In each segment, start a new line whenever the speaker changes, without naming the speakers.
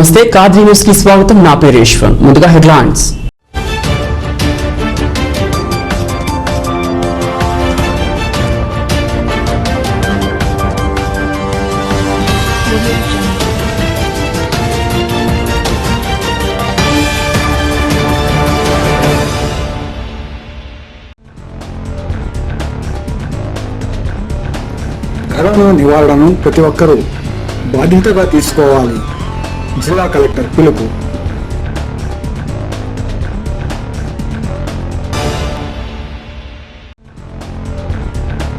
నమస్తే కాద్రి న్యూస్ కి స్వాగతం. నా పేరు యశ్వంత్. ముందుగా హెడ్లైన్స్.
కరోనా నివారణను ప్రతి ఒక్కరూ బాధ్యతగా తీసుకోవాలి. జిల్లా కలెక్టర్ పిలుపు.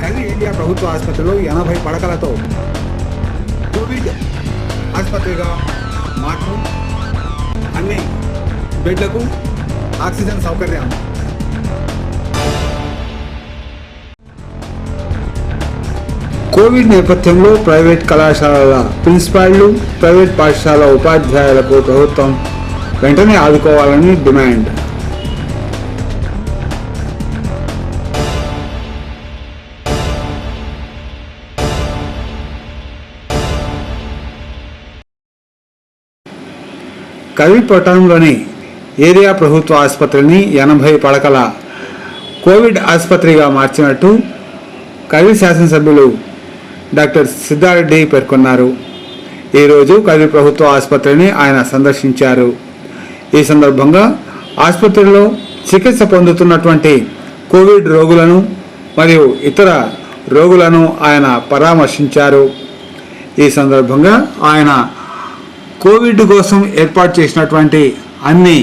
కర్రీ ఇండియా ప్రభుత్వ ఆసుపత్రిలో 80 పడకలతో కోవిడ్ ఆసుపత్రిగా మార్పు, అన్ని బెడ్లకు ఆక్సిజన్ సౌకర్యం. కోవిడ్ నేపథ్యంలో ప్రైవేట్ కళాశాలల ప్రిన్సిపాళ్లు, ప్రైవేట్ పాఠశాల ఉపాధ్యాయులకు ప్రభుత్వం వెంటనే ఆదుకోవాలని డిమాండ్. కవిపట్టణంలోని ఏరియా ప్రభుత్వ ఆసుపత్రిని 80 పడకల కోవిడ్ ఆసుపత్రిగా మార్చినట్టు కవి శాసనసభ్యులు డాక్టర్ సిద్ధారెడ్డి పేర్కొన్నారు. ఈరోజు కవి ప్రభుత్వ ఆసుపత్రిని ఆయన సందర్శించారు. ఈ సందర్భంగా ఆసుపత్రిలో చికిత్స పొందుతున్నటువంటి కోవిడ్ రోగులను మరియు ఇతర రోగులను ఆయన పరామర్శించారు. ఈ సందర్భంగా ఆయన కోవిడ్ కోసం ఏర్పాటు చేసినటువంటి అన్ని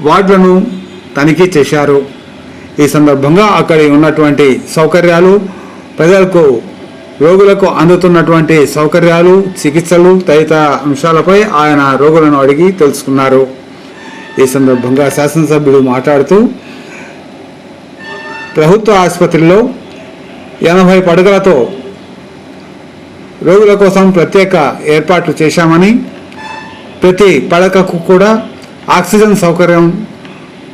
వార్డులను తనిఖీ చేశారు. ఈ సందర్భంగా అక్కడ ఉన్నటువంటి సౌకర్యాలు, ప్రజలకు రోగులకు అందుతున్నటువంటి సౌకర్యాలు, చికిత్సలు తదితర అంశాలపై ఆయన రోగులను అడిగి తెలుసుకున్నారు. ఈ సందర్భంగా శాసనసభ్యుడు మాట్లాడుతూ ప్రభుత్వ ఆసుపత్రిలో 80 పడకలతో రోగుల కోసం ప్రత్యేక ఏర్పాట్లు చేశామని, ప్రతి పడకకు కూడా ఆక్సిజన్ సౌకర్యం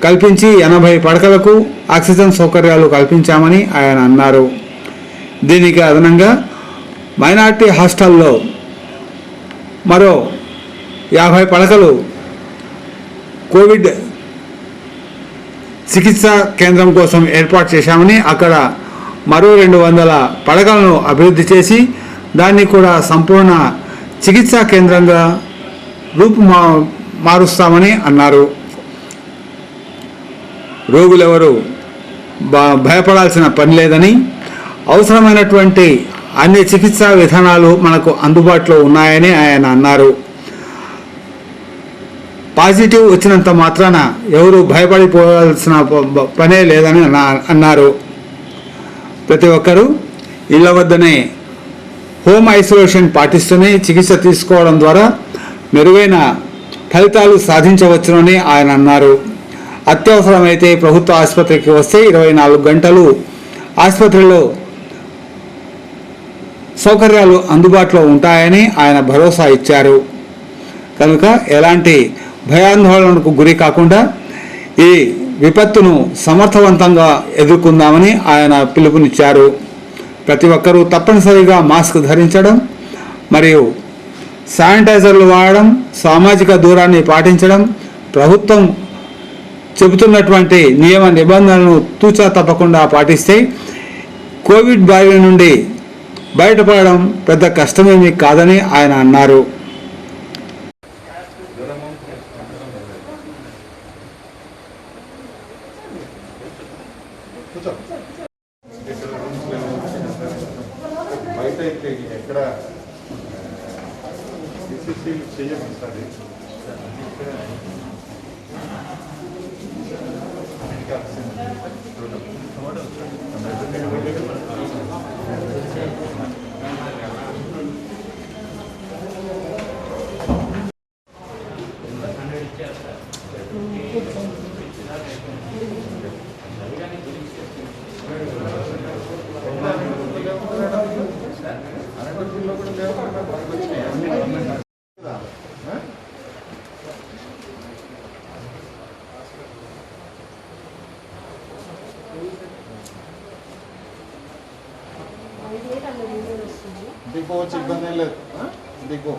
కల్పించి 80 పడకలకు ఆక్సిజన్ సౌకర్యాలు కల్పించామని ఆయన అన్నారు. దీనికి అదనంగా మైనార్టీ హాస్టల్లో మరో 50 పడకలు కోవిడ్ చికిత్సా కేంద్రం కోసం ఏర్పాటు చేశామని, అక్కడ మరో 200 పడకలను అభివృద్ధి చేసి దాన్ని కూడా సంపూర్ణ చికిత్సా కేంద్రంగా మారుస్తామని అన్నారు. రోగులెవరూ భయపడాల్సిన పని లేదని, అవసరమైనటువంటి అన్ని చికిత్సా విధానాలు మనకు అందుబాటులో ఉన్నాయని ఆయన అన్నారు. పాజిటివ్ వచ్చినంత మాత్రాన ఎవరు భయపడిపోవాల్సిన పనే లేదని అన్నారు. ప్రతి ఒక్కరూ ఇళ్ల వద్దనే హోమ్ ఐసోలేషన్ పాటిస్తూనే చికిత్స తీసుకోవడం ద్వారా మెరుగైన ఫలితాలు సాధించవచ్చునని ఆయన అన్నారు. అత్యవసరమైతే ప్రభుత్వ ఆసుపత్రికి వస్తే 24 గంటలు ఆసుపత్రిలో సౌకర్యాలు అందుబాటులో ఉంటాయని ఆయన భరోసా ఇచ్చారు. కనుక ఎలాంటి భయాందోళనకు గురి కాకుండా ఈ విపత్తును సమర్థవంతంగా ఎదుర్కొందామని ఆయన పిలుపునిచ్చారు. ప్రతి ఒక్కరూ తప్పనిసరిగా మాస్క్ ధరించడం మరియు శానిటైజర్లు వాడడం, సామాజిక దూరాన్ని పాటించడం, ప్రభుత్వం చెబుతున్నటువంటి నియమ నిబంధనలను తూచా తప్పకుండా పాటిస్తే కోవిడ్ బారి నుండి బయటపడడం పెద్ద కష్టమేమీ కాదని ఆయన అన్నారు.
దిగో ఇబ్బంది లేదు దిగో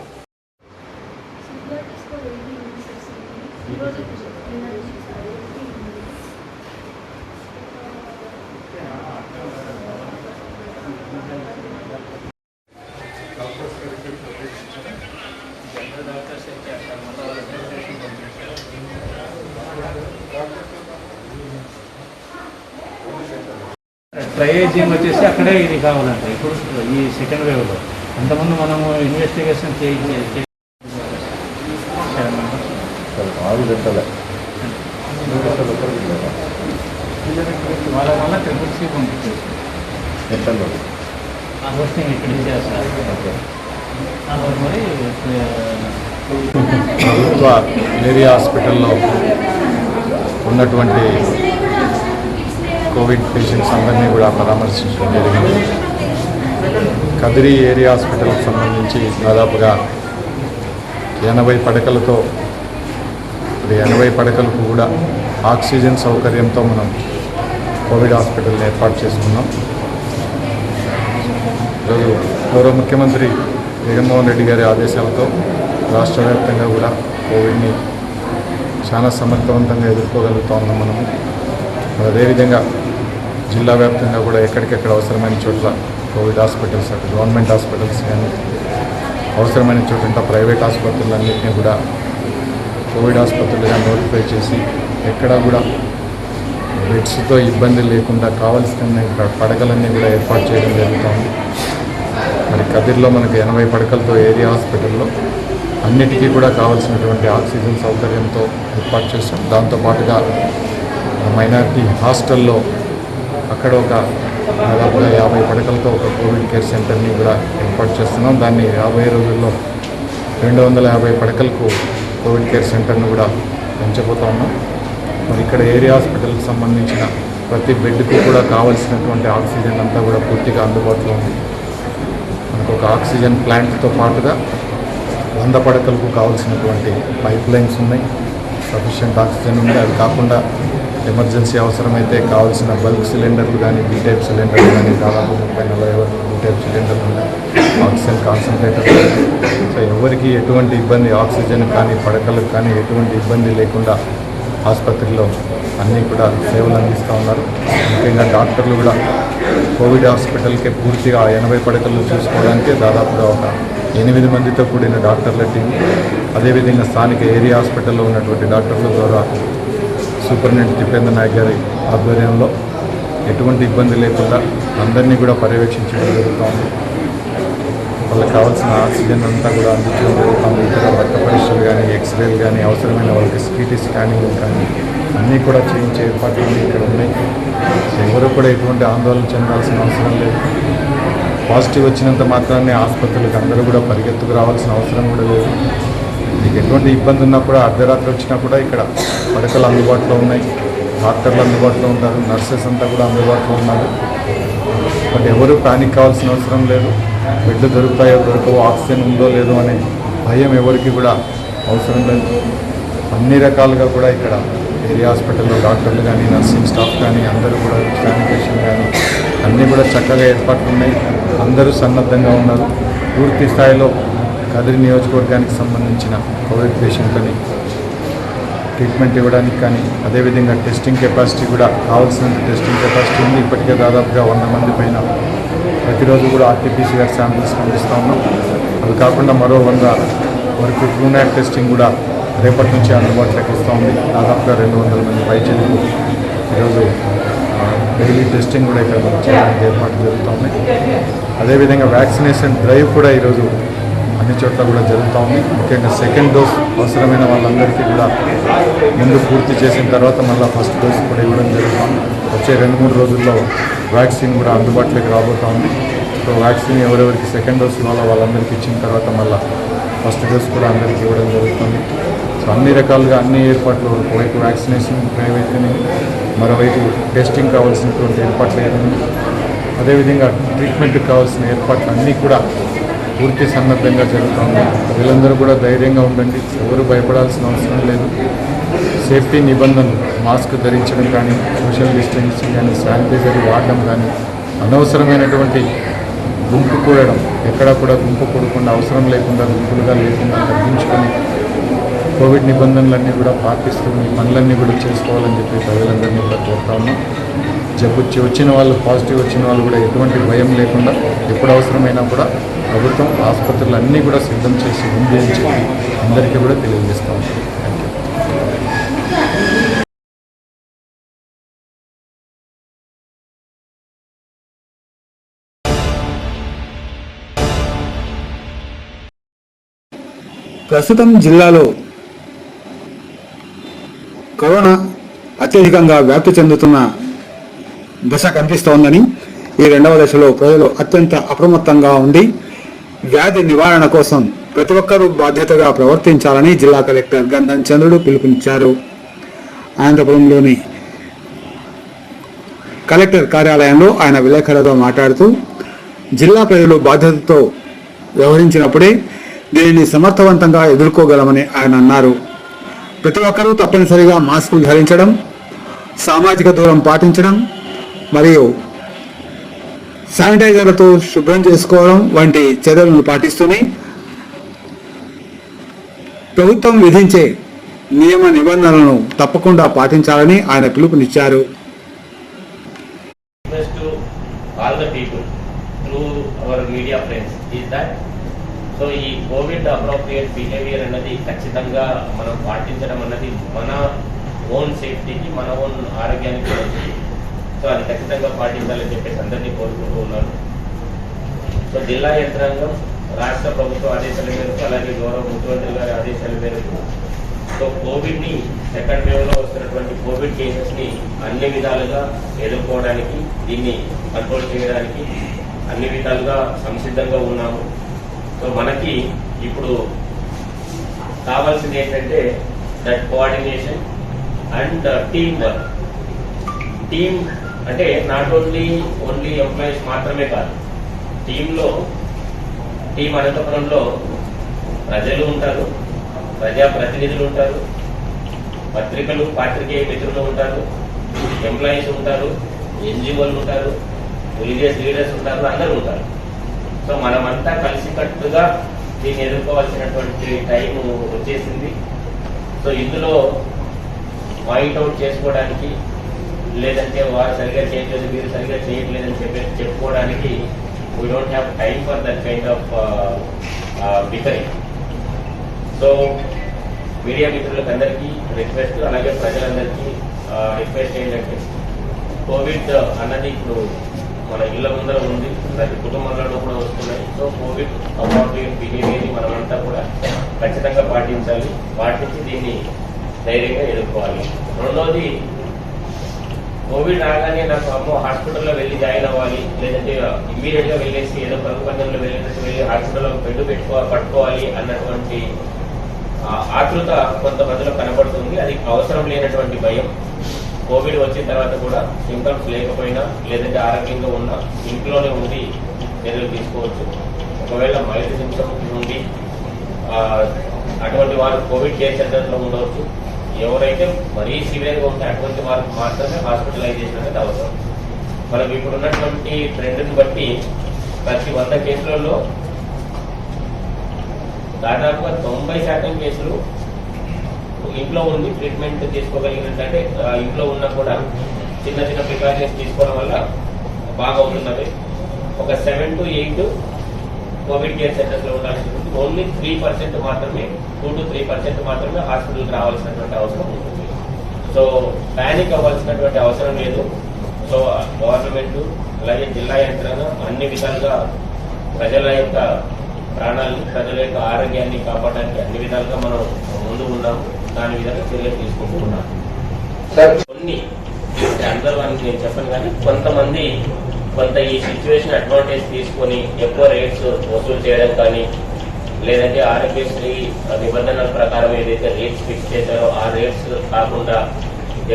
ట్రయేజింగ్ వచ్చేసి అక్కడే ఇది కావాలంట ఇప్పుడు ఈ సెకండ్ వేవ్లో. అంతకుముందు మనము ఇన్వెస్టిగేషన్ వాళ్ళ వల్ల ట్రిపుల్సీ పంపించేసి పోస్టింగ్ ఇక్కడ చేస్తారు. మరి
ప్రభుత్వ ఏరియా హాస్పిటల్లో ఉన్నటువంటి కోవిడ్ పేషెంట్స్ అందరినీ కూడా పరామర్శించడం జరిగింది. కదిరి ఏరియా హాస్పిటల్కి సంబంధించి దాదాపుగా 80 పడకలతో 80 పడకలకు కూడా ఆక్సిజన్ సౌకర్యంతో మనం కోవిడ్ హాస్పిటల్ని ఏర్పాటు చేసుకున్నాం. ఈరోజు గౌరవ ముఖ్యమంత్రి జగన్మోహన్ రెడ్డి గారి ఆదేశాలతో రాష్ట్ర వ్యాప్తంగా కూడా కోవిడ్ని చాలా సమర్థవంతంగా ఎదుర్కోగలుగుతూ ఉన్నాం మనము. అదేవిధంగా జిల్లా వ్యాప్తంగా కూడా ఎక్కడికెక్కడ అవసరమైన చోట్ల కోవిడ్ హాస్పిటల్స్, అటు గవర్నమెంట్ హాస్పిటల్స్ కానీ అవసరమైన చోట ప్రైవేట్ ఆసుపత్రులన్నింటినీ కూడా కోవిడ్ ఆసుపత్రులుగా నోటిఫై చేసి ఎక్కడా కూడా బెడ్స్తో ఇబ్బంది లేకుండా కావాల్సిన పడకలన్నీ కూడా ఏర్పాటు చేయడం జరుగుతుంది. మరి కదిర్లో మనకు 80 పడకలతో ఏరియా హాస్పిటల్లో అన్నిటికీ కూడా కావాల్సినటువంటి ఆక్సిజన్ సౌకర్యంతో ఏర్పాటు చేస్తాం. దాంతోపాటుగా మైనారిటీ హాస్టల్లో అక్కడ ఒక దాదాపుగా 50 పడకలతో ఒక కోవిడ్ కేర్ సెంటర్ని కూడా ఏర్పాటు చేస్తున్నాం. దాన్ని రాబోయే రోజుల్లో 250 పడకలకు కోవిడ్ కేర్ సెంటర్ను కూడా పెంచబోతా ఉన్నాం. మరి ఇక్కడ ఏరియా హాస్పిటల్కి సంబంధించిన ప్రతి బెడ్కు కూడా కావాల్సినటువంటి ఆక్సిజన్ అంతా కూడా పూర్తిగా అందుబాటులో ఉంది. మనకు ఒక ఆక్సిజన్ ప్లాంట్తో పాటుగా 100 పడకలకు కావాల్సినటువంటి పైప్ లైన్స్ ఉన్నాయి, సఫిషియెంట్ ఆక్సిజన్ ఉంది. అది కాకుండా ఎమర్జెన్సీ అవసరమైతే కావాల్సిన బల్క్ సిలిండర్లు కానీ బీ టైప్ సిలిండర్లు కానీ దాదాపు 30-40 వరకు బీ టైప్ సిలిండర్లు ఉన్నాయి, ఆక్సిజన్ కాన్సన్ట్రేటర్. సో ఎవరికి ఎటువంటి ఇబ్బంది, ఆక్సిజన్ కానీ పడకలకు కానీ ఎటువంటి ఇబ్బంది లేకుండా ఆసుపత్రిలో అన్నీ కూడా సేవలు అందిస్తూ ఉన్నారు. ముఖ్యంగా డాక్టర్లు కూడా కోవిడ్ హాస్పిటల్కే పూర్తిగా 80 పడకలు చూసుకోవడానికి దాదాపుగా ఒక 8 మందితో కూడిన డాక్టర్ల టీం, అదేవిధంగా స్థానిక ఏరియా హాస్పిటల్లో ఉన్నటువంటి డాక్టర్ల ద్వారా సూపరింటెండెంట్ తిప్పేంద్ర నాయక్ గారి ఆధ్వర్యంలో ఎటువంటి ఇబ్బంది లేకుండా అందరినీ కూడా పర్యవేక్షించడం జరుగుతుంది. వాళ్ళకి కావాల్సిన ఆక్సిజన్ అంతా కూడా అందించడం జరుగుతుంది. ఇతర రక్త పరీక్షలు కానీ, ఎక్స్రేలు కానీ, అవసరమైన వాళ్ళకి సిటీ స్కానింగ్ కానీ అన్నీ కూడా చేయించే ఏర్పాట్లు ఇక్కడ ఉన్నాయి. ఎవరు కూడా ఎటువంటి ఆందోళన చెందాల్సిన అవసరం లేదు. పాజిటివ్ వచ్చినంత మాత్రాన్ని ఆసుపత్రులకు అందరూ కూడా పరిగెత్తుకు రావాల్సిన అవసరం కూడా లేదు. మీకు ఎటువంటి ఇబ్బంది ఉన్నా కూడా అర్ధరాత్రి వచ్చినా కూడా ఇక్కడ పడకలు అందుబాటులో ఉన్నాయి, డాక్టర్లు అందుబాటులో ఉంటారు, నర్సెస్ అంతా కూడా అందుబాటులో ఉన్నారు. బట్ ఎవరు ప్యానిక్ కావాల్సిన అవసరం లేదు. బెడ్లు దొరుకుతాయో దొరకవో, ఆక్సిజన్ ఉందో లేదో అనే భయం ఎవరికి కూడా అవసరం లేదు. అన్ని రకాలుగా కూడా ఇక్కడ ఏరియా హాస్పిటల్లో డాక్టర్లు కానీ, నర్సింగ్ స్టాఫ్ కానీ అందరూ కూడా శానిటేషన్ కానీ అన్నీ కూడా చక్కగా ఏర్పాట్లు ఉన్నాయి. అందరూ సన్నద్ధంగా ఉన్నారు. పూర్తి స్థాయిలో కదిరి నియోజకవర్గానికి సంబంధించిన కోవిడ్ పేషెంట్లని ట్రీట్మెంట్ ఇవ్వడానికి కానీ, అదేవిధంగా టెస్టింగ్ కెపాసిటీ కూడా కావాల్సిన టెస్టింగ్ కెపాసిటీ ఉంది. ఇప్పటికే దాదాపుగా 100 మంది పైన ప్రతిరోజు కూడా RT-PCR శాంపిల్స్ పంపిస్తూ ఉన్నాం. అది కాకుండా మరో 100 వరకు ట్రూనాట్ టెస్టింగ్ కూడా రేపటి నుంచి అందుబాటులోకి ఇస్తూ ఉంది. దాదాపుగా 200 మంది పైచలకు ఈరోజు డైలీ టెస్టింగ్ కూడా ఇక్కడ చేయడానికి ఏర్పాటు జరుగుతుంది. అదేవిధంగా వ్యాక్సినేషన్ డ్రైవ్ కూడా ఈరోజు అన్ని చోట్ల కూడా జరుగుతూ ఉంది. ముఖ్యంగా సెకండ్ డోస్ అవసరమైన వాళ్ళందరికీ కూడా ముందు పూర్తి చేసిన తర్వాత మళ్ళీ ఫస్ట్ డోస్ కూడా ఇవ్వడం జరుగుతుంది. వచ్చే 2-3 రోజుల్లో వ్యాక్సిన్ కూడా అందుబాటులోకి రాబోతూ ఉంది. సో వ్యాక్సిన్ ఎవరెవరికి సెకండ్ డోస్ ఇవ్వాలో వాళ్ళందరికీ ఇచ్చిన తర్వాత మళ్ళీ ఫస్ట్ డోస్ కూడా అందరికీ ఇవ్వడం జరుగుతుంది. సో అన్ని రకాలుగా అన్ని ఏర్పాట్లు, ఒకవైపు వ్యాక్సినేషన్ డ్రైవ్ అయితేనే, మరోవైపు టెస్టింగ్ కావాల్సినటువంటి ఏర్పాట్లు అయితేనే, అదేవిధంగా ట్రీట్మెంట్కి కావాల్సిన ఏర్పాట్లు అన్నీ కూడా పూర్తి సన్నద్ధంగా జరుగుతుంది. వీళ్ళందరూ కూడా ధైర్యంగా ఉండండి, ఎవరు భయపడాల్సిన అవసరం లేదు. సేఫ్టీ నిబంధనలు, మాస్క్ ధరించడం కానీ, సోషల్ డిస్టెన్సింగ్ కానీ, శానిటైజర్ వాడడం కానీ, అనవసరమైనటువంటి గుంపు కూడడం, ఎక్కడా కూడా గుంపు కూడకుండా అవసరం లేకుండా గుంపులుగా లేకుండా తగ్గించుకొని కోవిడ్ నిబంధనలన్నీ కూడా పాటిస్తూ మీ పనులన్నీ కూడా చేసుకోవాలని చెప్పి ప్రజలందరినీ కూడా కోరుతా ఉన్నాం. జబ్బు వచ్చిన వాళ్ళు, పాజిటివ్ వచ్చిన వాళ్ళు కూడా ఎటువంటి భయం లేకుండా ఎప్పుడు అవసరమైనా కూడా ప్రభుత్వం ఆసుపత్రులు అన్నీ కూడా సిద్ధం చేసి ఉంది అని చెప్పి అందరికీ కూడా తెలియజేస్తా ఉన్నాం. Thank you.
ప్రస్తుతం జిల్లాలో కరోనా అత్యధికంగా వ్యాప్తి చెందుతున్న దశ కనిపిస్తోందని, ఈ రెండవ దశలో ప్రజలు అత్యంత అప్రమత్తంగా ఉండి వ్యాధి నివారణ కోసం ప్రతి ఒక్కరూ బాధ్యతగా ప్రవర్తించాలని జిల్లా కలెక్టర్ గంధం చంద్రుడు పిలుపునిచ్చారు. అనంతపురంలోని కలెక్టర్ కార్యాలయంలో ఆయన విలేకరులతో మాట్లాడుతూ, జిల్లా ప్రజలు బాధ్యతతో వ్యవహరించినప్పుడే దీనిని సమర్థవంతంగా ఎదుర్కోగలమని ఆయన అన్నారు. ప్రతి ఒక్కరూ తప్పనిసరిగా మాస్కులు ధరించడం, సామాజిక దూరం పాటించడం మరియు శానిటైజర్లతో శుభ్రం చేసుకోవడం వంటి చర్యలను పాటిస్తూనే ప్రభుత్వం విధించే నియమ నిబంధనలను తప్పకుండా పాటించాలని ఆయన పిలుపునిచ్చారు.
సో ఈ కోవిడ్ అప్రోప్రియేట్ బిహేవియర్ అన్నది ఖచ్చితంగా మనం పాటించడం అన్నది మన ఓన్ సేఫ్టీకి, మన ఓన్ ఆరోగ్యానికి మంచిది. సో అది ఖచ్చితంగా పాటించాలని చెప్పేసి అందరినీ కోరుకుంటూ ఉన్నాను. సో జిల్లా యంత్రాంగం రాష్ట్ర ప్రభుత్వ ఆదేశాల మేరకు, అలాగే గౌరవ ముఖ్యమంత్రి గారి ఆదేశాల మేరకు సో కోవిడ్ని సెకండ్ వేవ్లో వస్తున్నటువంటి కోవిడ్ కేసెస్ని అన్ని విధాలుగా ఎదుర్కోవడానికి, దీన్ని కంట్రోల్ చేయడానికి అన్ని విధాలుగా సంసిద్ధంగా ఉన్నాము. సో మనకి ఇప్పుడు కావాల్సింది ఏంటంటే that coordination and team work. Team అంటే నాట్ ఓన్లీ ఎంప్లాయీస్ మాత్రమే కాదు, టీం అనంతపురంలో ప్రజలు ఉంటారు, ప్రజాప్రతినిధులు ఉంటారు, పాత్రికేయ మిత్రులు ఉంటారు, ఎంప్లాయీస్ ఉంటారు, ఎన్జిఓలు ఉంటారు, రిలీజియస్ లీడర్స్ ఉంటారు, అందరూ ఉంటారు. సో మనమంతా కలిసికట్టుగా దీన్ని ఎదుర్కోవాల్సినటువంటి టైం వచ్చేసింది. సో ఇందులో పాయింట్అవుట్ చేసుకోవడానికి, లేదంటే వారు సరిగ్గా చేయట్లేదు, మీరు సరిగ్గా చేయట్లేదని చెప్పుకోవడానికి we don't have time for that kind of bickering. So media మిత్రులకు అందరికీ రిక్వెస్ట్, అలాగే ప్రజలందరికీ రిక్వెస్ట్ ఏంటంటే, కోవిడ్ అన్నది ఇప్పుడు మన ఇళ్ల ముందర ఉంది, ప్రతి కుటుంబంలో కూడా వస్తున్నాయి. సో కోవిడ్ అప్రోప్రియేట్ బిహేవియర్ని మనమంతా కూడా ఖచ్చితంగా పాటించాలి, పాటించి దీన్ని ధైర్యంగా ఎదుర్కోవాలి. రెండోది, కోవిడ్ రాగానే నాకు హాస్పిటల్లో వెళ్ళి జాయిన్ అవ్వాలి, లేదంటే ఇమ్మీడియట్ గా వెళ్ళేసి ఏదో ప్రభుత్వంలో వెళ్ళేటట్టు వెళ్ళి హాస్పిటల్లో పట్టుకోవాలి అన్నటువంటి ఆతృత కొంతమందిలో కనబడుతుంది. అది అవసరం లేనటువంటి భయం. కోవిడ్ వచ్చిన తర్వాత కూడా సింప్టమ్స్ లేకపోయినా, లేదంటే ఆరోగ్యంగా ఉన్నా ఇంట్లోనే ఉండి చర్యలు తీసుకోవచ్చు. ఒకవేళ మైల్డ్ సింప్టమ్స్ ఉండి అటువంటి వారు కోవిడ్ కేర్ సెంటర్లో ఉండవచ్చు. ఎవరైతే మరీ సివియర్గా ఉంటే అటువంటి వారికి మాత్రమే హాస్పిటలైజేషన్ అనేది అవసరం. మనం ఇప్పుడు ఉన్నటువంటి ట్రెండ్ని బట్టి ప్రతి 100 కేసులలో దాదాపుగా 90% కేసులు ఇంట్లో ఉండి ట్రీట్మెంట్ తీసుకోగలిగినట్టే, ఇంట్లో ఉన్నా కూడా చిన్న చిన్న ప్రికాషన్స్ తీసుకోవడం వల్ల బాగా అవుతున్నవి. ఒక 7 to 8 కోవిడ్ కేర్ సెంటర్స్ లో ఉండాల్సి ఉంటుంది. ఓన్లీ 3% మాత్రమే, 2 to 3% మాత్రమే హాస్పిటల్కి రావాల్సినటువంటి అవసరం ఉంటుంది. సో ప్యానిక్ అవ్వాల్సినటువంటి అవసరం లేదు. సో గవర్నమెంట్ అలాగే జిల్లా యంత్రాంగం అన్ని విధాలుగా ప్రజల యొక్క ప్రాణాలను, ప్రజల యొక్క ఆరోగ్యాన్ని కాపాడడానికి అన్ని విధాలుగా మనం ముందు ఉన్నాము. దాని విధంగా చర్యలు తీసుకుంటూ ఉన్నాము. కొన్ని అందరూ అని నేను చెప్పను, కానీ కొంత ఈ సిచ్యువేషన్ అడ్వాంటేజ్ తీసుకొని ఎక్కువ రేట్స్ వసూలు చేయడం కానీ, లేదంటే ఆరోగ్యశ్రీ నిబంధనల ప్రకారం ఏదైతే రేట్స్ ఫిక్స్ చేశారో ఆ రేట్స్ కాకుండా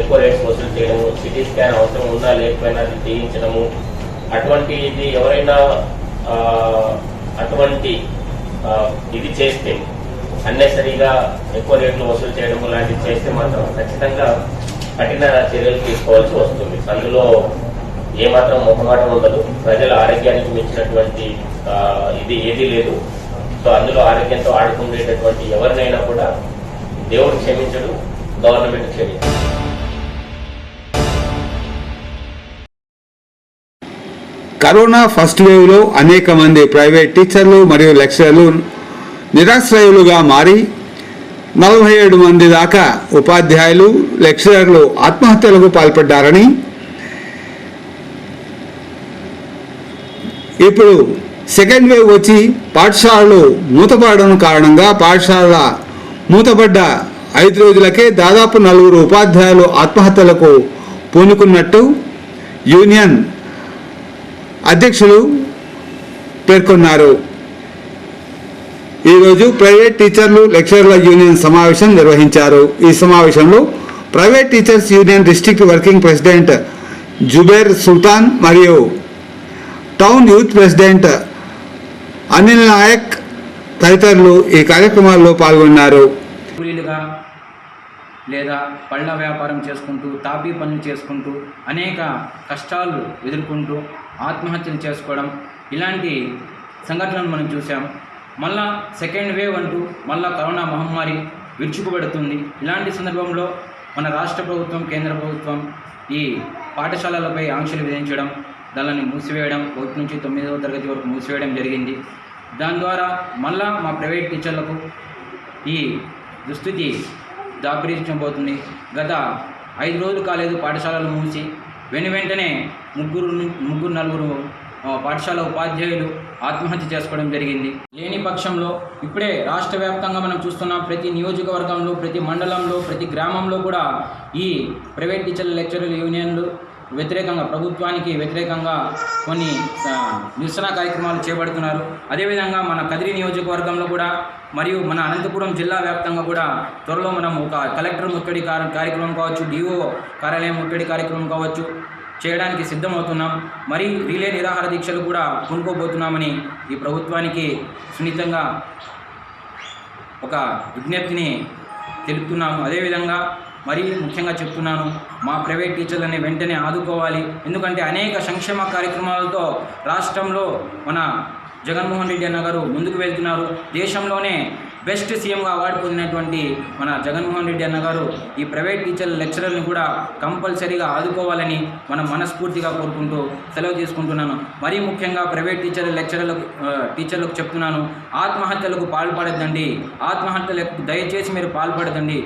ఎక్కువ రేట్స్ వసూలు చేయడము, సిటీ స్కాన్ అవసరం ఉన్నా లేకపోయినా అది చేయించడము, అటువంటిది ఎవరైనా అటువంటి ఇది చేస్తే అన్నెసరీగా ఎక్కువ రేట్లు వసూలు చేయడం లాంటివి చేస్తే మాత్రం ఖచ్చితంగా కఠిన చర్యలు తీసుకోవాల్సి వస్తుంది. అందులో ఏమాత్రం మొహమాటం ఉండదు. ప్రజల ఆరోగ్యానికి మించినటువంటి ఇది ఏదీ లేదు. సో అందులో ఆరోగ్యంతో ఆడుకునేటటువంటి ఎవరినైనా కూడా దేవుడు క్షమించడు, గవర్నమెంట్ క్షమించడు.
కరోనా ఫస్ట్ వేవ్లో అనేక మంది ప్రైవేట్ టీచర్లు మరియు లెక్చరర్లు నిరాశ్రయులుగా మారి 47 మంది దాకా ఉపాధ్యాయులు లెక్చరర్లు ఆత్మహత్యలకు పాల్పడ్డారని, ఇప్పుడు సెకండ్ వేవ్ వచ్చి పాఠశాలలు మూతపడడం కారణంగా పాఠశాలల మూతపడ్డ 5 రోజులకే దాదాపు 4 ఉపాధ్యాయులు ఆత్మహత్యలకు పూనుకున్నట్టు యూనియన్ అధ్యక్షులు పేర్కొన్నారు. ఈరోజు ప్రైవేట్ టీచర్లు లెక్చరర్ల యూనియన్ సమావేశం నిర్వహించారు. ఈ సమావేశంలో private teachers union district working president Zubair Sultan మరియు town youth president Anil Nayak తదితరులు ఈ కార్యక్రమాల్లో పాల్గొన్నారు.
కూలీలుగా లేదా పళ్ళ వ్యాపారం చేసుకుంటూ తాపీ పనులు చేసుకుంటూ అనేక కష్టాలు ఎదుర్కొంటూ ఆత్మహత్యలు చేసుకోవడం, ఇలాంటి సంఘటనలు మనం చూసాం. మళ్ళా సెకండ్ వేవ్ అంటూ మళ్ళా కరోనా మహమ్మారి విరుచుకుపడుతుంది. ఇలాంటి సందర్భంలో మన రాష్ట్ర ప్రభుత్వం, కేంద్ర ప్రభుత్వం ఈ పాఠశాలలపై ఆంక్షలు విధించడం, దానిని మూసివేయడం, 1 నుంచి 9వ తరగతి వరకు మూసివేయడం జరిగింది. దాని ద్వారా మళ్ళా మా ప్రైవేట్ టీచర్లకు ఈ దుస్థితి దాపరించబోతుంది. గత 5 రోజులు కాలేదు పాఠశాలలు మూసి, వెంటనే ముగ్గురు నలుగురు పాఠశాల ఉపాధ్యాయులు ఆత్మహత్య చేసుకోవడం జరిగింది. లేని పక్షంలో ఇప్పుడే రాష్ట్ర వ్యాప్తంగా మనం చూస్తున్నాం, ప్రతి నియోజకవర్గంలో, ప్రతి మండలంలో, ప్రతి గ్రామంలో కూడా ఈ ప్రైవేట్ టీచర్ల లెక్చరర్ యూనియన్లు వ్యతిరేకంగా, ప్రభుత్వానికి వ్యతిరేకంగా కొన్ని నిరసన కార్యక్రమాలు చేపడుతున్నారు. అదేవిధంగా మన కదిరి నియోజకవర్గంలో కూడా మరియు మన అనంతపురం జిల్లా వ్యాప్తంగా కూడా త్వరలో మనం ఒక కలెక్టర్ ముట్టడి కార్యక్రమం కావచ్చు, డిఓ కార్యాలయం ముట్టడి కార్యక్రమం కావచ్చు చేయడానికి సిద్ధమవుతున్నాం. మరి రిలే నిరాహార దీక్షలు కూడా పూనుకోబోతున్నామని ఈ ప్రభుత్వానికి సున్నితంగా ఒక విజ్ఞప్తిని తెలుపుతున్నాము. అదేవిధంగా మరీ ముఖ్యంగా చెప్తున్నాను, మా ప్రైవేట్ టీచర్లని వెంటనే ఆదుకోవాలి. ఎందుకంటే అనేక సంక్షేమ కార్యక్రమాలతో రాష్ట్రంలో మన జగన్మోహన్ రెడ్డి అన్న గారు ముందుకు వెళ్తున్నారు. దేశంలోనే బెస్ట్ సీఎంగా అవార్డు పొందినటువంటి మన జగన్మోహన్ రెడ్డి అన్న గారు ఈ ప్రైవేట్ టీచర్ల లెక్చరర్ని కూడా కంపల్సరీగా ఆదుకోవాలని మనం మనస్ఫూర్తిగా కోరుకుంటూ సెలవు తీసుకుంటున్నాను. మరీ ముఖ్యంగా ప్రైవేట్ టీచర్లకు చెప్తున్నాను, ఆత్మహత్యలకు పాల్పడద్దండి. ఆత్మహత్యలకు దయచేసి మీరు పాల్పడదండి.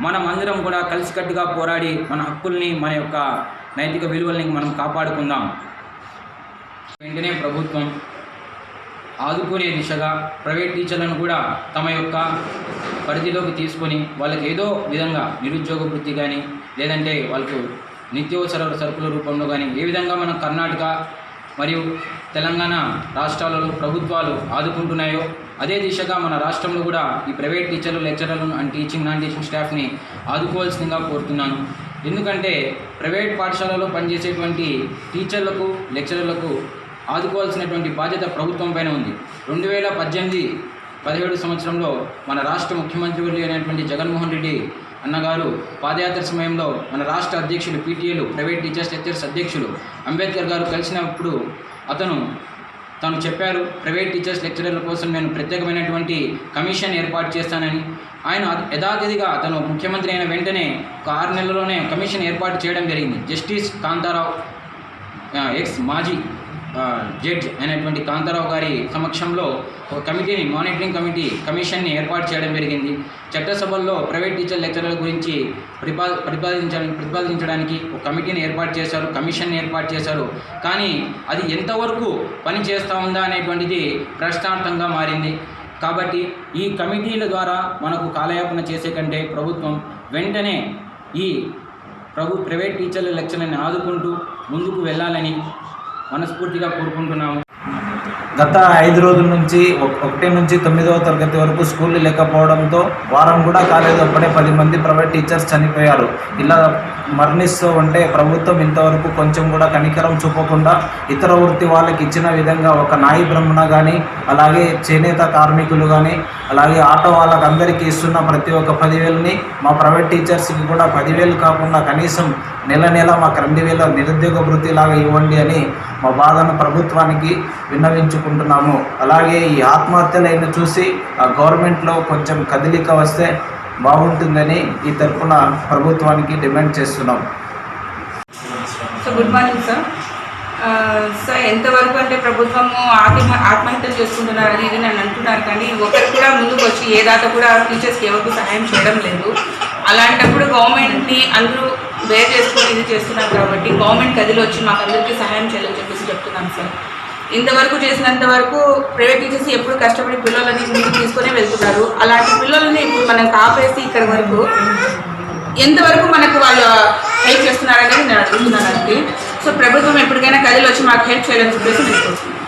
మనం అందరం కూడా కలిసికట్టుగా పోరాడి మన హక్కుల్ని, మన యొక్క నైతిక విలువల్ని మనం కాపాడుకుందాం. వెంటనే ప్రభుత్వం ఆదుకునే దిశగా ప్రైవేట్ టీచర్లను కూడా తమ యొక్క పరిధిలోకి తీసుకొని వాళ్ళకి ఏదో విధంగా నిరుద్యోగ వృత్తి కానీ, లేదంటే వాళ్ళకు నిత్యావసర సరుకుల రూపంలో కానీ, ఏ విధంగా మనం కర్ణాటక మరియు తెలంగాణ రాష్ట్రాలలో ప్రభుత్వాలు ఆదుకుంటున్నాయో అదే దిశగా మన రాష్ట్రంలో కూడా ఈ ప్రైవేట్ టీచర్లు, లెక్చరర్లను అండ్ టీచింగ్, నాన్ టీచింగ్ స్టాఫ్ని ఆదుకోవాల్సిందిగా కోరుతున్నాను. ఎందుకంటే ప్రైవేట్ పాఠశాలలో పనిచేసేటువంటి టీచర్లకు, లెక్చరర్లకు ఆదుకోవాల్సినటువంటి బాధ్యత ప్రభుత్వం పైన ఉంది. 2018-17 సంవత్సరంలో మన రాష్ట్ర ముఖ్యమంత్రి అయినటువంటి జగన్మోహన్ రెడ్డి అన్నగారు పాదయాత్ర సమయంలో మన రాష్ట్ర అధ్యక్షులు, పీటీఏలు, ప్రైవేట్ టీచర్స్ లెక్చరర్స్ అధ్యక్షులు అంబేద్కర్ గారు కలిసినప్పుడు తను చెప్పారు, ప్రైవేట్ టీచర్స్ లెక్చరర్ల కోసం నేను ప్రత్యేకమైనటువంటి కమిషన్ ఏర్పాటు చేస్తానని. ఆయన యథాతిథిగా తను ముఖ్యమంత్రి అయిన వెంటనే ఒక 6 నెలల్లోనే కమిషన్ ఏర్పాటు చేయడం జరిగింది. జస్టిస్ కాంతారావు, ఎక్స్ మాజీ జడ్జ్ అయినటువంటి కాంతారావు గారి సమక్షంలో ఒక కమిటీని, మానిటరింగ్ కమిషన్ని ఏర్పాటు చేయడం జరిగింది. చట్టసభల్లో ప్రైవేట్ టీచర్ లెక్చరర్ల గురించి ప్రతిపాదించడానికి ఒక కమిటీని ఏర్పాటు చేశారు, కమిషన్ని ఏర్పాటు చేశారు. కానీ అది ఎంతవరకు పని చేస్తూ ఉందా అనేటువంటిది ప్రశ్నార్థంగా మారింది. కాబట్టి ఈ కమిటీల ద్వారా మనకు కాలయాపన చేసే కంటే ప్రభుత్వం వెంటనే ఈ ప్రైవేట్ టీచర్ల లెక్చర్లని ఆదుకుంటూ ముందుకు వెళ్ళాలని మనస్ఫూర్తిగా కోరుకుంటున్నాము.
గత 5 రోజుల నుంచి 1 నుంచి 9వ తరగతి వరకు స్కూళ్ళు లేకపోవడంతో వారం కూడా కాలేదు, అప్పుడే 10 మంది ప్రైవేట్ టీచర్స్ చనిపోయారు. ఇలా మరణిస్తూ ఉంటే ప్రభుత్వం ఇంతవరకు కొంచెం కూడా కనికరం చూపకుండా ఇతర వృత్తి వాళ్ళకి ఇచ్చిన విధంగా ఒక నాయి బ్రహ్మణ కానీ, అలాగే చేనేత కార్మికులు కానీ, అలాగే ఆటో వాళ్ళకి అందరికీ ఇస్తున్న ప్రతి ఒక్క 10,000ని మా ప్రైవేట్ టీచర్స్కి కూడా 10,000 కాకుండా కనీసం నెల మాకు 2,000 నిరుద్యోగ వృత్తిలాగా ఇవ్వండి అని మా బాధను ప్రభుత్వానికి విన్నవించుకుంటున్నాము. అలాగే ఈ ఆత్మహత్యలైన చూసి ఆ గవర్నమెంట్లో కొంచెం కదలిక వస్తే బాగుంటుందని ఈ తరఫున ప్రభుత్వానికి డిమాండ్ చేస్తున్నాం.
So good morning sir. Sir ఎంతవరకు అంటే ప్రభుత్వము ఆత్మహత్యలు చేసుకుంటున్నారు అది ఇది నేను అంటున్నారు, కానీ ఒకరు కూడా ముందుకు వచ్చి ఏ దాత కూడా టీచర్స్కి ఎవరికి సహాయం చేయడం లేదు. అలాంటప్పుడు గవర్నమెంట్ని అందరూ బేర్ చేసుకొని ఇది చేస్తున్నారు కాబట్టి గవర్నమెంట్ గదిలో వచ్చి మాకు అందరికీ సహాయం చేయాలని చెప్పేసి చెప్తున్నాం సార్. ఇంతవరకు చేసినంత వరకు ప్రైవేట్ టీచర్స్ ఎప్పుడు కష్టపడి పిల్లలని ఇంటికి తీసుకొని వెళ్తున్నారు. అలాంటి పిల్లలని ఇప్పుడు మనం కాపేసి ఇక్కడ వరకు ఎంతవరకు మనకు వాళ్ళు హెల్ప్ చేస్తున్నారనేది నేను అడుగుతున్నాను అంతే. సో ప్రభుత్వం ఎప్పటికైనా గదిలో వచ్చి మాకు హెల్ప్ చేయాలని చెప్పేసి నేను కోరుతున్నాను.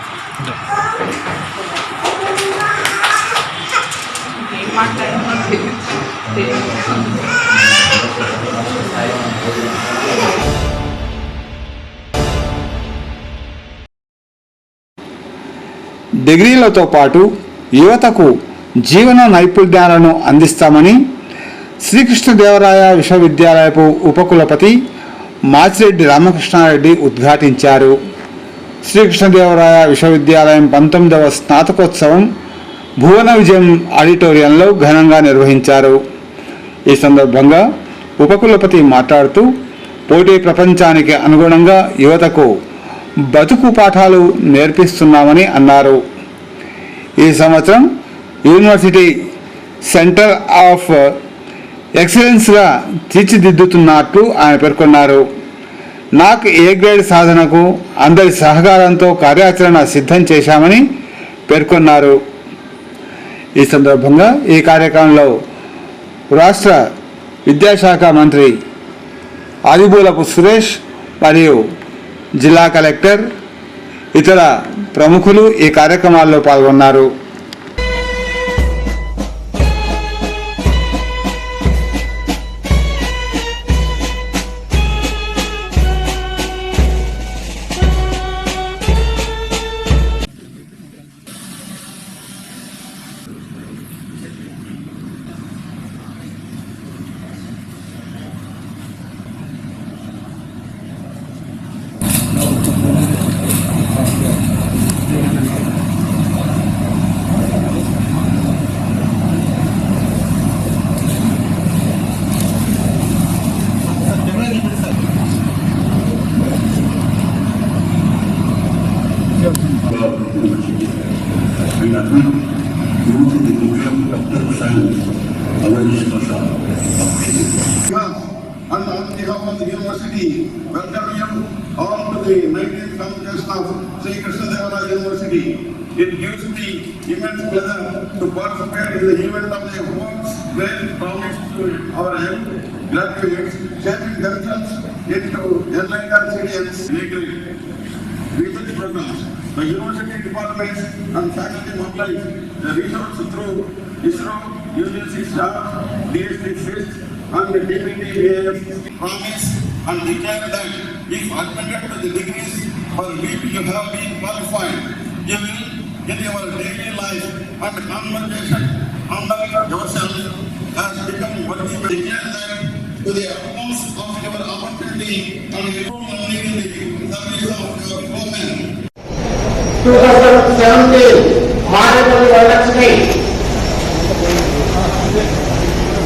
డిగ్రీలతో పాటు యువతకు జీవన నైపుణ్యాలను అందిస్తామని శ్రీకృష్ణదేవరాయ విశ్వవిద్యాలయపు ఉపకులపతి మాచిరెడ్డి రామకృష్ణారెడ్డి ఉద్ఘాటించారు. శ్రీకృష్ణదేవరాయ విశ్వవిద్యాలయం 19వ స్నాతకోత్సవం భువన విజయం ఆడిటోరియంలో ఘనంగా నిర్వహించారు. ఈ సందర్భంగా ఉపకులపతి మాట్లాడుతూ పోటీ ప్రపంచానికి అనుగుణంగా యువతకు బతుకు పాఠాలు నేర్పిస్తున్నామని అన్నారు. ఈ సంవత్సరం యూనివర్సిటీ సెంటర్ ఆఫ్ ఎక్సలెన్స్గా తీర్చిదిద్దుతున్నట్లు ఆయన పేర్కొన్నారు. నాకు ఏ గ్రేడ్ సాధనకు అందరి సహకారంతో కార్యాచరణ సిద్ధం చేశామని పేర్కొన్నారు. ఈ సందర్భంగా ఈ కార్యక్రమంలో రాష్ట్ర విద్యాశాఖ మంత్రి ఆదిమూలపు సురేష్ మరియు జిల్లా కలెక్టర్ ఇతర ప్రముఖులు ఈ కార్యక్రమాల్లో పాల్గొన్నారు.
And on behalf of the university, welcome you all to the 19th convocation of Sri Krishnadevaraya University. It gives me immense pleasure to participate in the event of the awards where promise to our young graduates, shaping themselves into enlightened citizens. Research programs. The university departments and faculty mobilize the resources through ISRO, UGC staff, DST FIST, and the DPT promise and declare that if admitted to the degrees for which you have been qualified, you will in your daily life and conversation handle yourself has become worthy. Declare that to the utmost of your opportunity and improve learning in the service of your women.
2017 Madhepalli Varalakshmi.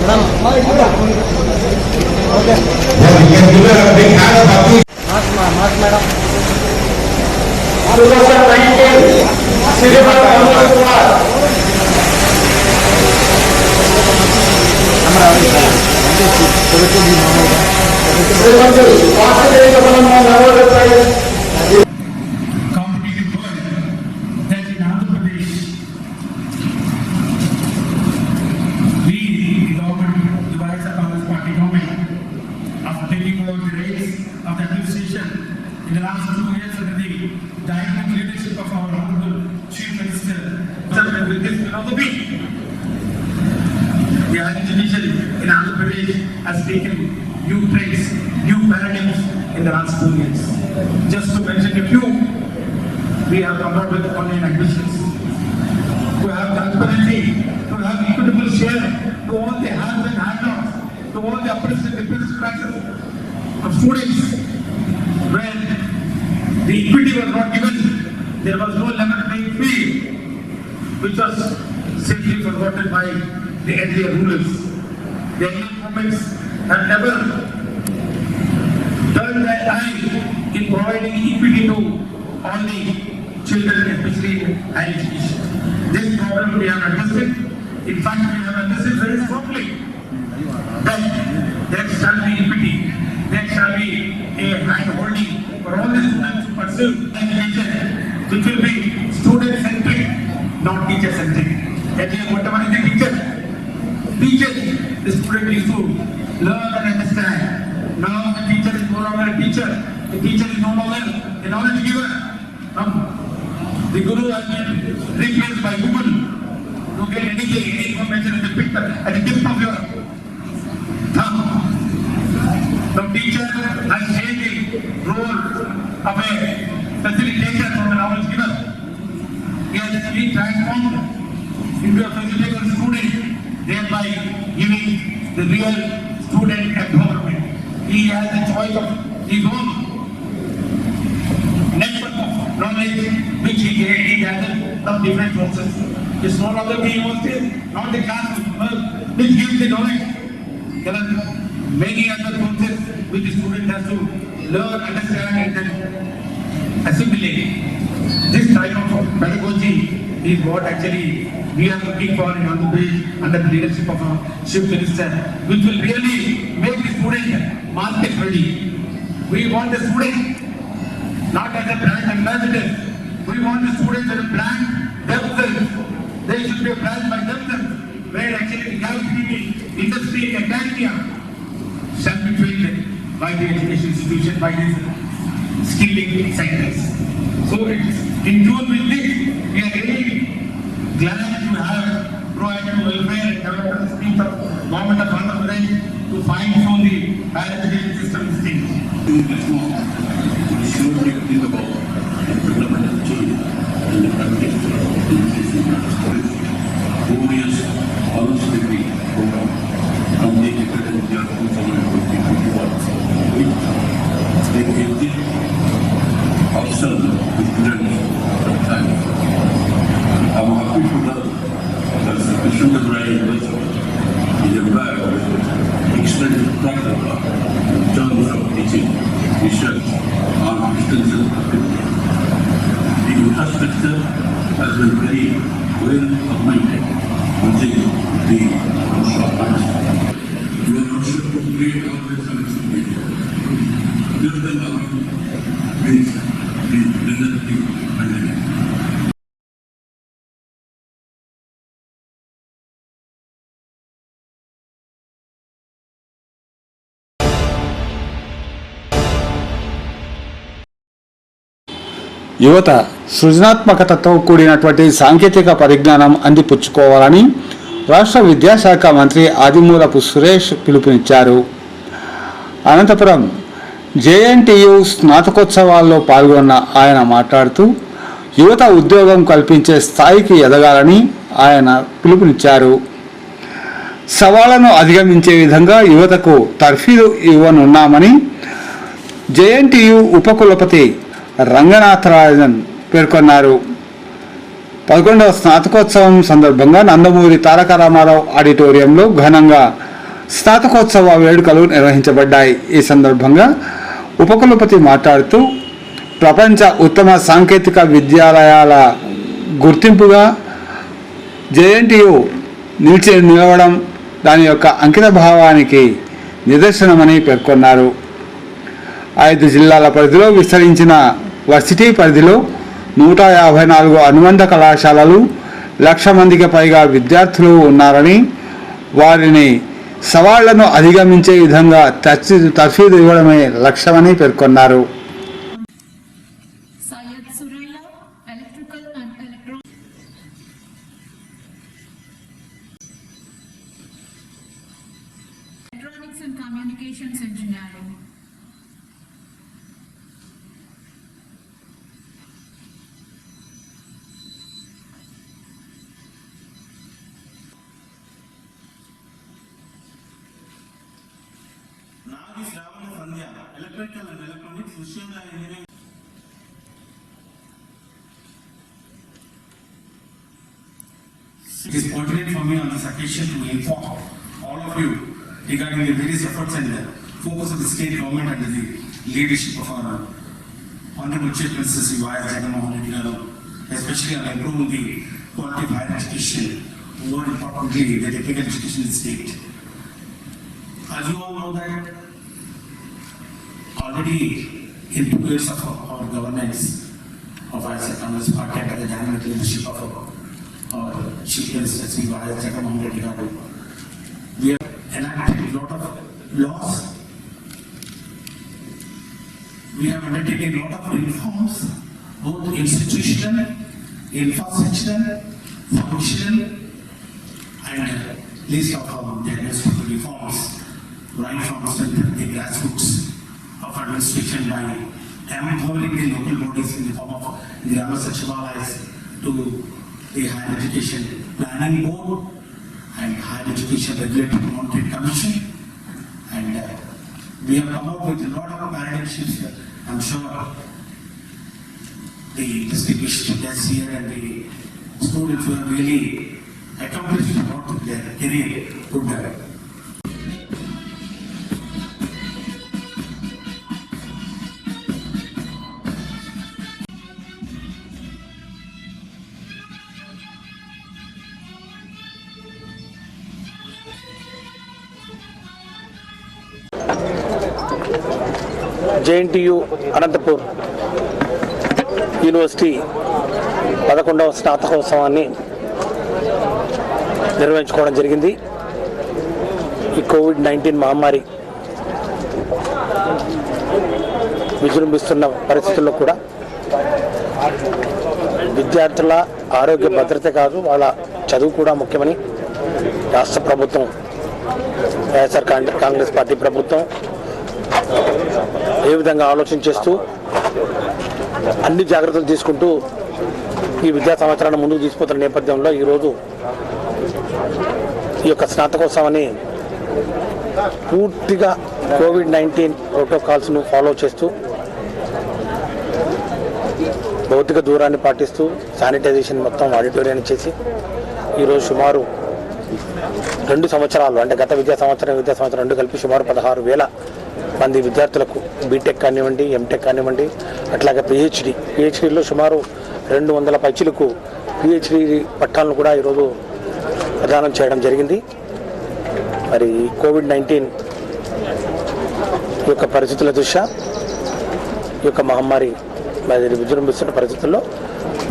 Madam, okay. Yeah, we can give her a big hand of happy. Mark, madam. 2019 Sirivara Amar Kumar.
In the last 2 years under the dynamic leadership of our Honorable Chief Minister, with this philosophy, the judicial in Andhra Pradesh has taken new traits, new paradigms in the last 2 years. Just to mention a few, we have come up with online admissions, to have transparency, to have equitable share to all the hands and handouts, to all the oppressive defense classes of students, where the equity was not given, there was no level playing field, which was simply forgotten by the earlier rulers. the Indian governments have never turned their eye in providing equity to all the children, especially in high education. This problem we have addressed it. In fact, we have addressed it very strongly. That there shall be equity, there shall be a hand-holding for all the students to pursue education, which will be student-centric, not teacher-centric. Earlier, whatever is the teacher teaches, the student needs to learn and understand. Now the teacher is no longer a teacher. The teacher is no longer a knowledge giver. The guru has been replaced by Google. You get anything, any information at the picture, at the tip of your thumb. The teacher has changed the role of a facilitator from a knowledge giver. He has been transformed into a facilitator student, thereby giving the real student empowerment. He has a choice of his own network of knowledge which he gathered from different sources. It's no longer the university, not the classroom which gives the knowledge. There are many other sources which the student has to learn, understand and then assimilate. This type of pedagogy is what actually we are looking for in Andhra Pradesh under the leadership of our Chief Minister, which will really make the student market ready. We want the student not as a brand ambassador. We want the students as a brand themselves. They should be a brand by themselves, where actually the community, industry, academia shall be trained by the education institution, by these skilling centers. So it's in tune with this, we are really glad to have proactive welfare and development speech of government of Andhra Pradesh to find from the higher education system things. About development of change in the country, OVS Honours Degree Program from the academic year 2021, they created option with students at time. I'm happy to learn that the student University is embarked with extensive track record in terms of teaching, research, on distance activity. The infrastructure has been very well augmented using the shortcuts. We are also to create always connectivity. Give them around means the relative pandemic.
యువత సృజనాత్మకతతో కూడినటువంటి సాంకేతిక పరిజ్ఞానం అందిపుచ్చుకోవాలని రాష్ట్ర విద్యాశాఖ మంత్రి ఆదిమూలపు సురేష్ పిలుపునిచ్చారు. Anantapuram JNTU స్నాతకోత్సవాల్లో పాల్గొన్న ఆయన మాట్లాడుతూ యువత ఉద్యోగం కల్పించే స్థాయికి ఎదగాలని ఆయన పిలుపునిచ్చారు. సవాళ్లను అధిగమించే విధంగా యువతకు తర్ఫీదు ఇవ్వనున్నామని జేఎన్టీయు ఉపకులపతి రంగనాథరాజన్ పేర్కొన్నారు. 11వ స్నాతకోత్సవం సందర్భంగా నందమూరి తారక రామారావు ఆడిటోరియంలో ఘనంగా స్నాతకోత్సవ వేడుకలు నిర్వహించబడ్డాయి. ఈ సందర్భంగా ఉపకులపతి మాట్లాడుతూ ప్రపంచ ఉత్తమ సాంకేతిక విద్యాలయాల గుర్తింపుగా జేఎన్టీయు నిలవడం దాని యొక్క అంకిత భావానికి నిదర్శనమని పేర్కొన్నారు. 5 జిల్లాల పరిధిలో విస్తరించిన వర్సిటీ పరిధిలో 154 అనుబంధ కళాశాలలు, 1,00,000 మందికి పైగా విద్యార్థులు ఉన్నారని, వారిని సవాళ్లను అధిగమించే విధంగా తర్ఫీదు ఇవ్వడమే లక్ష్యమని పేర్కొన్నారు.
Electronics and Communications Engineering.
Electrical and Electronics, Machine Engineering. It is pertinent for me on this occasion to inform all of you regarding the various efforts and focus of the state government under the leadership of our Honorable Chief Minister Sri Y.S. Jagannath Reddy Garu, especially on improving the quality of higher education, more importantly, the technical education in the state. As you all know that already in 2 years of our governance of our Congress Party under the dynamic leadership of our Chief Minister Sri Y.S. Jagannath Reddy Garu, we have enacted a lot of laws. We have undertaken a lot of reforms, both institutional, infrastructural, functional, and list of diagnostic reforms, right from the grassroots of administration by empowering the local bodies in the form of Grama Sachivalayas to the Higher Education Planning Board and Higher Education Regulatory Monitoring Commission, and we have come up with a lot of paradigm shifts. I'm sure the distinguished guests here and the students who have really accomplished a lot of their career would have.
JNTU Anantapur university 11వ స్నాతకోత్సవాన్ని నిర్వహించుకోవడం జరిగింది. ఈ COVID-19 మహమ్మారి విజృంభిస్తున్న పరిస్థితుల్లో కూడా విద్యార్థుల ఆరోగ్య భద్రత కాదు, వాళ్ళ చదువు కూడా ముఖ్యమని రాష్ట్ర ప్రభుత్వం, వైఎస్ఆర్ కాంగ్రెస్ పార్టీ ప్రభుత్వం ఏ విధంగా ఆలోచన చేస్తూ అన్ని జాగ్రత్తలు తీసుకుంటూ ఈ విద్యా సంవత్సరాన్ని ముందుకు తీసుకుపోతున్న నేపథ్యంలో ఈరోజు ఈ యొక్క స్నాతకోత్సవాన్ని పూర్తిగా కోవిడ్-19 ప్రోటోకాల్స్ను ఫాలో చేస్తూ, భౌతిక దూరాన్ని పాటిస్తూ, శానిటైజేషన్ మొత్తం ఆడిటోరియాన్ని చేసి ఈరోజు సుమారు 2 సంవత్సరాలు అంటే గత విద్యా సంవత్సరం రెండు కలిపి సుమారు 16,000 మంది విద్యార్థులకు బీటెక్ కానివ్వండి, ఎంటెక్ కానివ్వండి, అట్లాగే పిహెచ్డీలో సుమారు 200 పైచిలకు పిహెచ్డీ పట్టాలను కూడా ఈరోజు ప్రదానం చేయడం జరిగింది. మరి కోవిడ్-19 యొక్క పరిస్థితుల దృష్ట్యా ఈ యొక్క మహమ్మారి మరి విజృంభిస్తున్న పరిస్థితుల్లో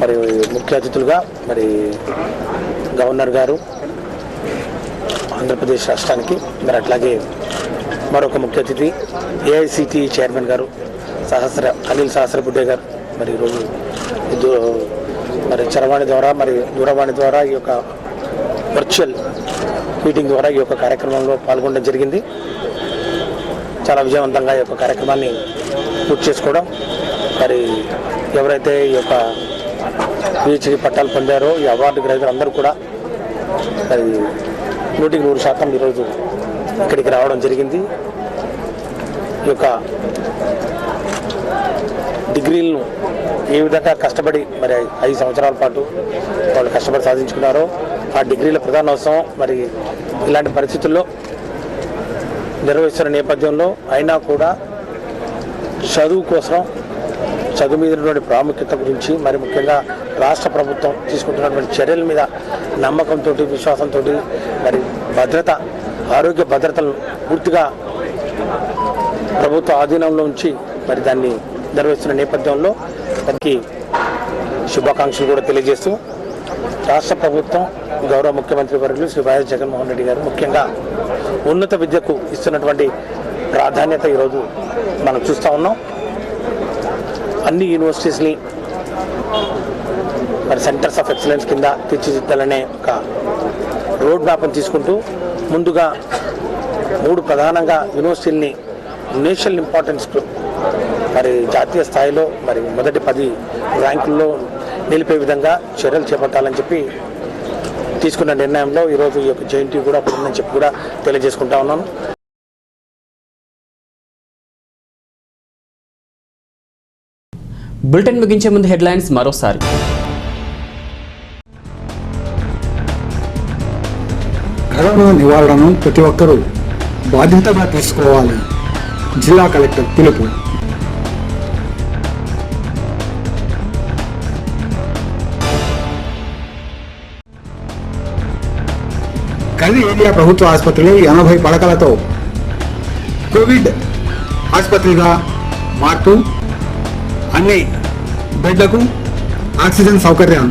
మరి ముఖ్య అతిథులుగా మరి గవర్నర్ గారు ఆంధ్రప్రదేశ్ రాష్ట్రానికి, మరి అట్లాగే మరొక ముఖ్య అతిథి ఏఐసిటి చైర్మన్ గారు అనిల్ సహస్రబుడ్డే గారు మరి ఈరోజు మరి చరవాణి ద్వారా మరి దూరవాణి ద్వారా ఈ యొక్క వర్చువల్ మీటింగ్ ద్వారా ఈ యొక్క కార్యక్రమంలో పాల్గొనడం జరిగింది. చాలా విజయవంతంగా ఈ యొక్క కార్యక్రమాన్ని పూర్తి చేసుకోవడం, మరి ఎవరైతే ఈ యొక్క పిహెచ్డీ పట్టాలు పొందారో ఈ అవార్డు గ్రహీతలు అందరూ కూడా మరి 100% ఈరోజు ఇక్కడికి రావడం జరిగింది. ఈ యొక్క డిగ్రీలను ఏ విధంగా కష్టపడి మరి 5 సంవత్సరాల పాటు వాళ్ళు కష్టపడి సాధించుకున్నారో ఆ డిగ్రీల ప్రధానోత్సవం మరి ఇలాంటి పరిస్థితుల్లో నిర్వహిస్తున్న నేపథ్యంలో అయినా కూడా చదువు కోసం, చదువు మీద ఉన్నటువంటి ప్రాముఖ్యత గురించి, మరి ముఖ్యంగా రాష్ట్ర ప్రభుత్వం తీసుకుంటున్నటువంటి చర్యల మీద నమ్మకంతో, విశ్వాసంతో మరి భద్రత, ఆరోగ్య భద్రతలను పూర్తిగా ప్రభుత్వ ఆధీనంలో ఉంచి మరి దాన్ని నిర్వహిస్తున్న నేపథ్యంలో దానికి శుభాకాంక్షలు కూడా తెలియజేస్తూ రాష్ట్ర ప్రభుత్వం, గౌరవ ముఖ్యమంత్రి వర్యులు శ్రీ వైఎస్ జగన్మోహన్ రెడ్డి గారు ముఖ్యంగా ఉన్నత విద్యకు ఇస్తున్నటువంటి ప్రాధాన్యత ఈరోజు మనం చూస్తూ ఉన్నాం. అన్ని యూనివర్సిటీస్ని మరి సెంటర్స్ ఆఫ్ ఎక్సలెన్స్ కింద తీర్చిదిద్దాలనే ఒక రోడ్ మ్యాప్ని తీసుకుంటూ ముందుగా 3 ప్రధానంగా యూనివర్సిటీలని నేషనల్ ఇంపార్టెన్స్ మరి జాతీయ స్థాయిలో మరి మొదటి 10 ర్యాంకుల్లో నిలిపే విధంగా చర్యలు చేపట్టాలని చెప్పి తీసుకున్న నిర్ణయంలో ఈరోజు ఈ యొక్క జయంతి కూడా ఉందని చెప్పి కూడా తెలియజేసుకుంటా ఉన్నాను.
బులెటిన్ ముగించే ముందు హెడ్లైన్స్ మరోసారి.
కరోనా నివారణను ప్రతి ఒక్కరూ బాధ్యతగా తీసుకోవాలి. జిల్లా కలెక్టర్ పిలుపు. కది ఏరియా ప్రభుత్వ ఆసుపత్రిలో 80 పడకలతో కోవిడ్ ఆసుపత్రిగా మారుతూ అన్ని బెడ్లకు ఆక్సిజన్ సౌకర్యం.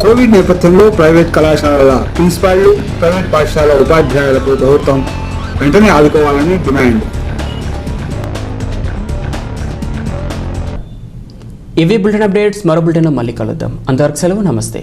కోవిడ్ నేపథ్యంలో ప్రైవేట్ కళాశాలల ప్రిన్సిపాళ్లు, ప్రైవేట్ పాఠశాల ఉపాధ్యాయులకు ప్రభుత్వం వెంటనే ఆదుకోవాలని డిమాండ్.
ఇవి బులెటిన్ అప్డేట్స్. మరో బులెటిన్లో మళ్ళీ కలుద్దాం. అంతవరకు సెలవు. నమస్తే.